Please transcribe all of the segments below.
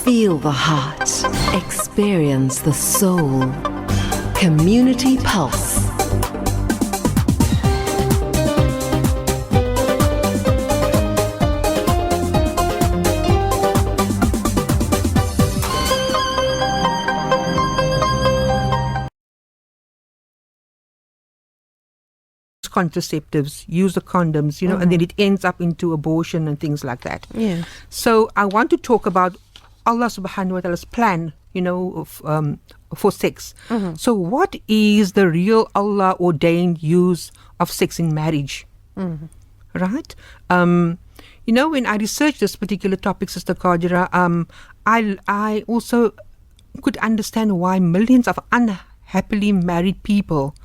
Feel the heart. Experience the soul. Community Pulse. Contraceptives, use the condoms, and then it ends up into abortion and things like that. Yeah. So I want to talk about Allah subhanahu wa ta'ala's plan, for sex. So what is the real Allah ordained use of sex in marriage? Right? When I researched this particular topic, Sister Qadira, I also could understand why millions of unhappily married people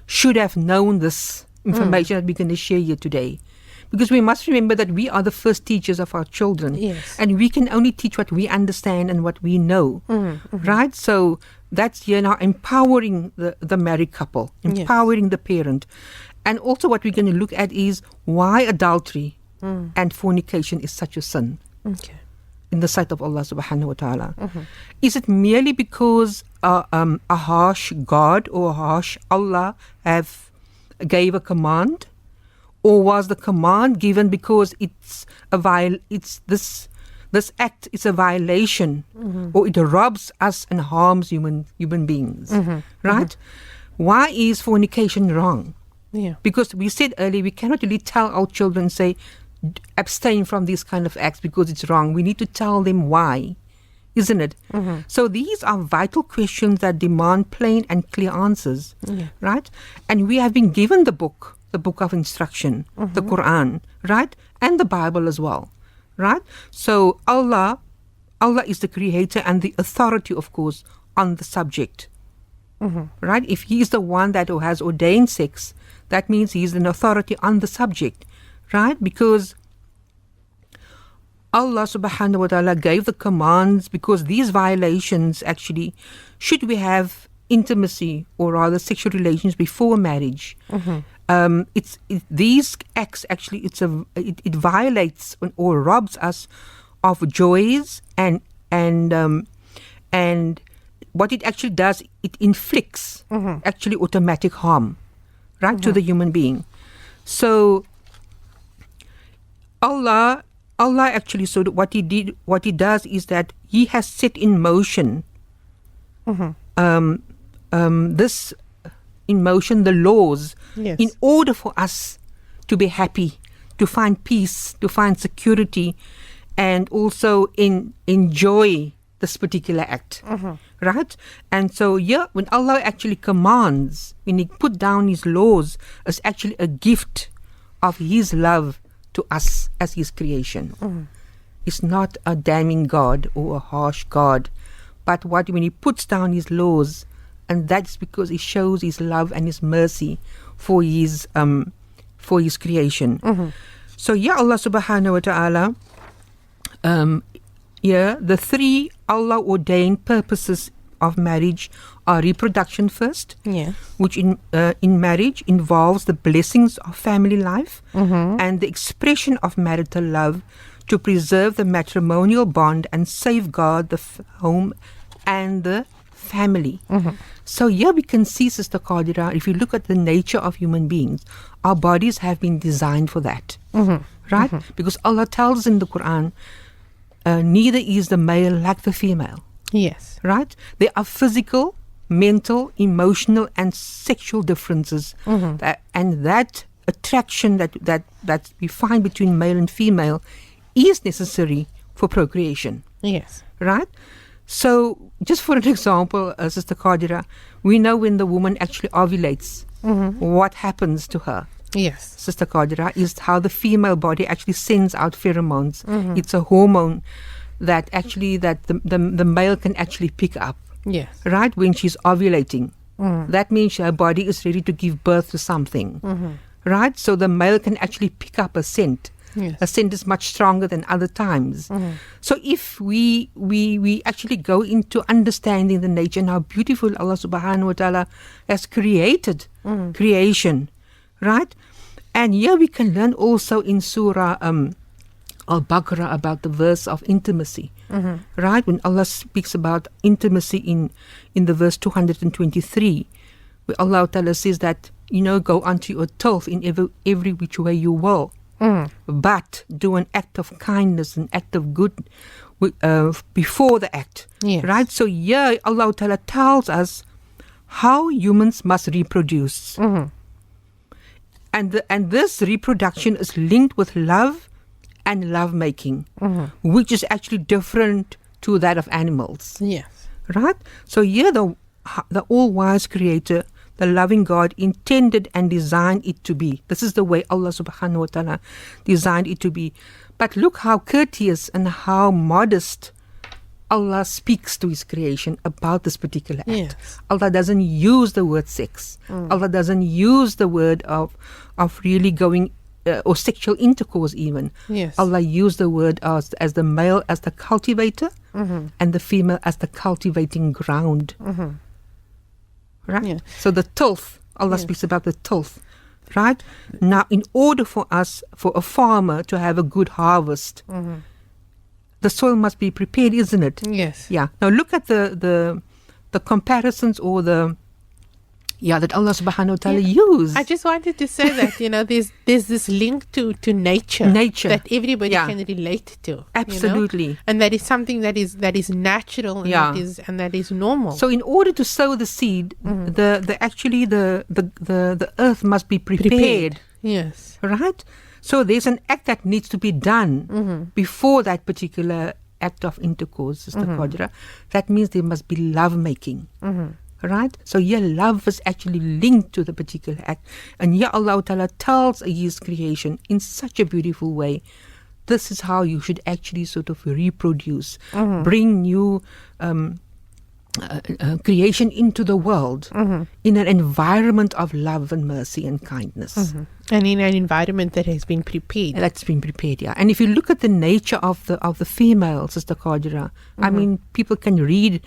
should have known this information that we're going to share here today. Because we must remember that we are the first teachers of our children. Yes. And we can only teach what we understand and what we know. Right? So that's here now empowering the married couple, empowering the parent. And also what we're going to look at is why adultery and fornication is such a sin. Okay. In the sight of Allah subhanahu wa ta'ala. Is it merely because a harsh God or a harsh Allah gave a command? Or was the command given because this act is a violation, or it robs us and harms human beings? Right? Why is fornication wrong? Yeah. Because we said earlier, we cannot really tell our children, say, abstain from these kind of acts because it's wrong. We need to tell them why, isn't it? So these are vital questions that demand plain and clear answers, right? And we have been given the book of instruction, the Quran, right? And the Bible as well, right? So Allah is the creator and the authority, of course, on the subject, right? If He is the one that has ordained sex, that means He is an authority on the subject, right? Because Allah subhanahu wa ta'ala gave the commands because these violations actually, should we have intimacy or rather sexual relations before marriage, these acts actually, it violates or robs us of joys and what it actually does, it inflicts actually automatic harm, right, to the human being. So Allah actually, so what He does is that He has set in motion this in motion the laws in order for us to be happy, to find peace, to find security, and also enjoy this particular act, right? And so when Allah actually commands, when He put down His laws, it's actually a gift of His love to us as His creation. It's not a damning God or a harsh God, but when He puts down His laws, and that's because He shows His love and His mercy for His creation. So Allah subhanahu wa ta'ala, the three Allah ordained purposes of marriage are reproduction first, which in marriage involves the blessings of family life and the expression of marital love to preserve the matrimonial bond and safeguard the home and the family. So here we can see, Sister Qadira, if you look at the nature of human beings, our bodies have been designed for that, right? Because Allah tells in the Quran, neither is the male like the female. Yes. Right? There are physical, mental, emotional, and sexual differences, and that attraction that we find between male and female is necessary for procreation. Yes. Right? So, just for an example, Sister Qadira, we know when the woman actually ovulates, what happens to her. Yes. Sister Qadira, is how the female body actually sends out pheromones. It's a hormone that actually the male can actually pick up. Yes. Right, when she's ovulating. That means her body is ready to give birth to something. Right? So the male can actually pick up a scent. Yes. A scent is much stronger than other times. So if we actually go into understanding the nature and how beautiful Allah subhanahu wa ta'ala has created creation, right? And here we can learn also in Surah Al-Baqarah, about the verse of intimacy. Right? When Allah speaks about intimacy in the verse 223, where Allah Ta'ala says that, go unto your tilth in every which way you will. But do an act of kindness, an act of good before the act. Yes. Right? So here Allah Ta'ala tells us how humans must reproduce. And this reproduction is linked with love and love-making, which is actually different to that of animals. Yes. Right? So here the all-wise Creator, the loving God, intended and designed it to be. This is the way Allah subhanahu wa ta'ala designed it to be. But look how courteous and how modest Allah speaks to His creation about this particular act. Yes. Allah doesn't use the word sex. Allah doesn't use the word of really going or sexual intercourse even. Yes. Allah used the word as the male as the cultivator and the female as the cultivating ground. Right? Yeah. So the tilth, Allah speaks about the tilth. Right? Now, in order for a farmer to have a good harvest, the soil must be prepared, isn't it? Yes. Yeah. Now look at the comparisons or that Allah subhanahu wa ta'ala used. I just wanted to say that, there's this link to nature. That everybody can relate to. Absolutely. And that is something that is natural and that is normal. So in order to sow the seed, the earth must be prepared. Yes. Right? So there's an act that needs to be done before that particular act of intercourse, Sister Qadra. That means there must be love making. Right? So here love is actually linked to the particular act. And here Allah Ta'ala tells His creation in such a beautiful way. This is how you should actually sort of reproduce, bring new creation into the world in an environment of love and mercy and kindness. And in an environment that has been prepared. That's been prepared, yeah. And if you look at the nature of the female, Sister Qadra, I mean, people can read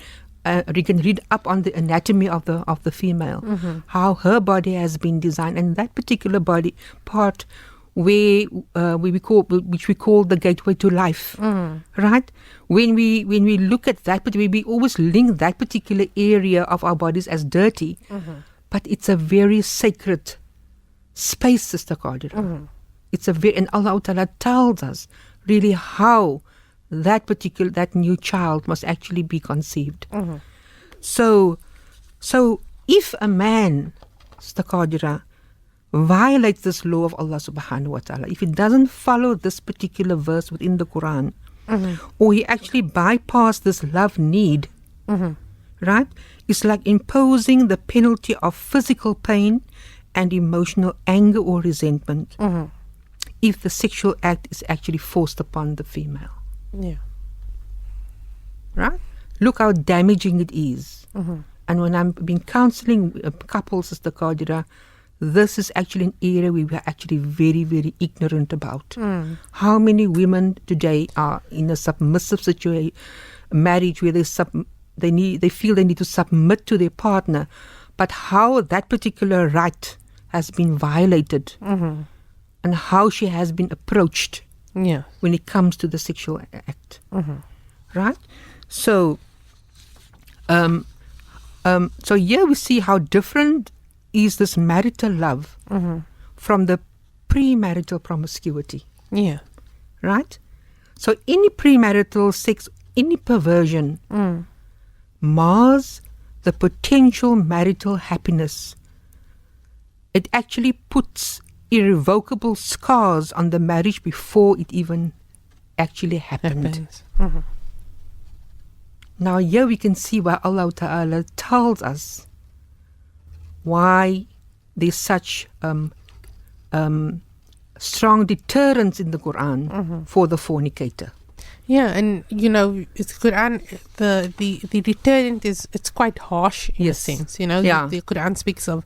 up on the anatomy of the female, how her body has been designed, and that particular body part which we call the gateway to life, right? When we look at that, but we always link that particular area of our bodies as dirty, but it's a very sacred space, Sister Qadra. It's and Allah Ta'ala tells us really how that new child must actually be conceived. So if a man, Sister Qadra, violates this law of Allah subhanahu wa ta'ala, if he doesn't follow this particular verse within the Quran, or he actually bypassed this love need, right? It's like imposing the penalty of physical pain and emotional anger or resentment if the sexual act is actually forced upon the female. Yeah. Right? Look how damaging it is. And when I've been counseling couples, Sister Qadra, this is actually an area we were actually very, very ignorant about. How many women today are in a submissive marriage where they feel they need to submit to their partner, but how that particular right has been violated and how she has been approached when it comes to the sexual act. Right? So here we see how different is this marital love from the premarital promiscuity. Yeah. Right? So any premarital sex, any perversion mars the potential marital happiness. It actually puts irrevocable scars on the marriage before it even actually happened. Now here we can see why Allah Ta'ala tells us why there's such strong deterrence in the Quran for the fornicator. Yeah, and it's Quran. The deterrent it's quite harsh in a sense. The Quran speaks of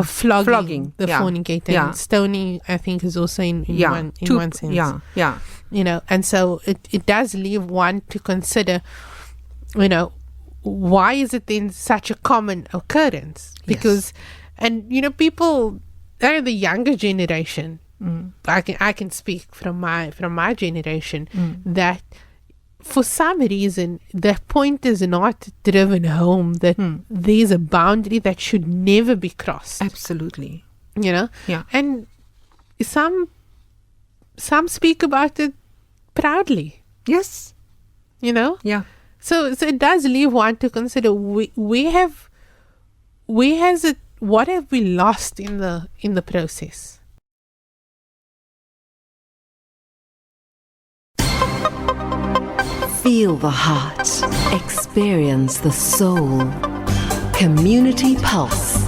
flogging the fornicator, and stoning. I think is also in one sense. And so it does leave one to consider. Why is it then such a common occurrence? Because, and people, the younger generation, I can speak from my generation, that for some reason the point is not driven home that there's a boundary that should never be crossed. Absolutely. Yeah. And some speak about it proudly. Yes. Yeah. So it does leave one to consider. What have we lost in the process? Feel the heart. Experience the soul. Community Pulse.